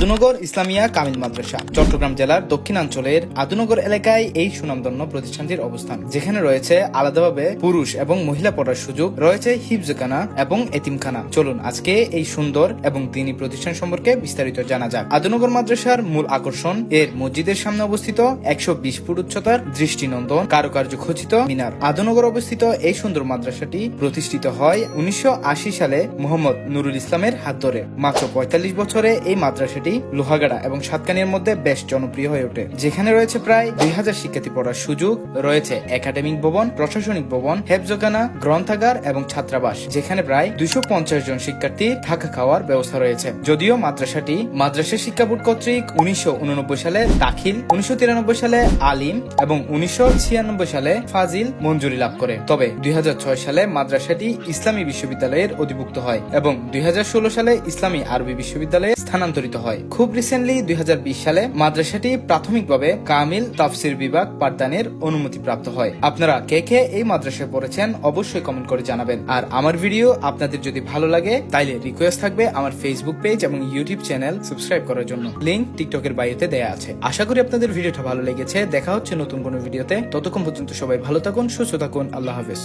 আদুনগর ইসলামিয়া কামিল মাদ্রাসা চট্টগ্রাম জেলার দক্ষিণাঞ্চলের আদুনগর এলাকায় এই সুনামধন্য প্রতিষ্ঠানটির অবস্থান, যেখানে রয়েছে আলাদাভাবে পুরুষ এবং মহিলা পড়ার সুযোগ, রয়েছে হিফজখানা এবং এতিমখানা। চলুন আজকে এই সুন্দর এবং দ্বীনী প্রতিষ্ঠান সম্পর্কে বিস্তারিত জানা যাক। আদুনগর মাদ্রাসার মূল আকর্ষণ এর মসজিদের সামনে অবস্থিত 120 ফুট উচ্চতার দৃষ্টিনন্দন কারুকার্য খচিত মিনার। আদুনগর অবস্থিত এই সুন্দর মাদ্রাসাটি প্রতিষ্ঠিত হয় 1980 সালে মোহাম্মদ নুরুল ইসলামের হাত ধরে। মাত্র 45 বছরে এই মাদ্রাসাটি লোহাগাড়া এবং সাতকানিয়ার মধ্যে বেশ জনপ্রিয় হয়ে ওঠে, যেখানে রয়েছে প্রায় 2000 শিক্ষার্থী পড়ার সুযোগ, রয়েছে একাডেমিক ভবন, প্রশাসনিক ভবন, হেফজখানা, গ্রন্থাগার এবং ছাত্রাবাস, যেখানে প্রায় 250 জন শিক্ষার্থী থাকা খাওয়ার ব্যবস্থা রয়েছে। যদিও মাদ্রাসাটি মাদ্রাসা শিক্ষা বোর্ড কর্তৃক 1989 সালে দাখিল, 1993 সালে আলিম এবং 1996 সালে ফাজিল মঞ্জুরি লাভ করে। তবে 2006 সালে মাদ্রাসাটি ইসলামী বিশ্ববিদ্যালয়ের অধিভুক্ত হয় এবং 2016 সালে ইসলামী আরবি বিশ্ববিদ্যালয়ে স্থানান্তরিত হয়। খুব রিসেন্টলি 2020 সালে মাদ্রাসাটি প্রাথমিকভাবে কামিল তাফসির বিভাগ পাঠদানের অনুমতি প্রাপ্ত হয়। আপনারা কে কে এই মাদ্রাসায় পড়েছেন অবশ্যই কমেন্ট করে জানাবেন। আর আমার ভিডিও আপনাদের যদি ভালো লাগে তাইলে রিকোয়েস্ট থাকবে আমার ফেসবুক পেজ এবং ইউটিউব চ্যানেল সাবস্ক্রাইব করার জন্য। লিংক টিকটকের বায়োতে দেয়া আছে। আশা করি আপনাদের ভিডিওটা ভালো লেগেছে। দেখা হচ্ছে নতুন কোনো ভিডিওতে। ততক্ষণ পর্যন্ত সবাই ভালো থাকুন, সুস্থ থাকুন। আল্লাহ হাফেজ।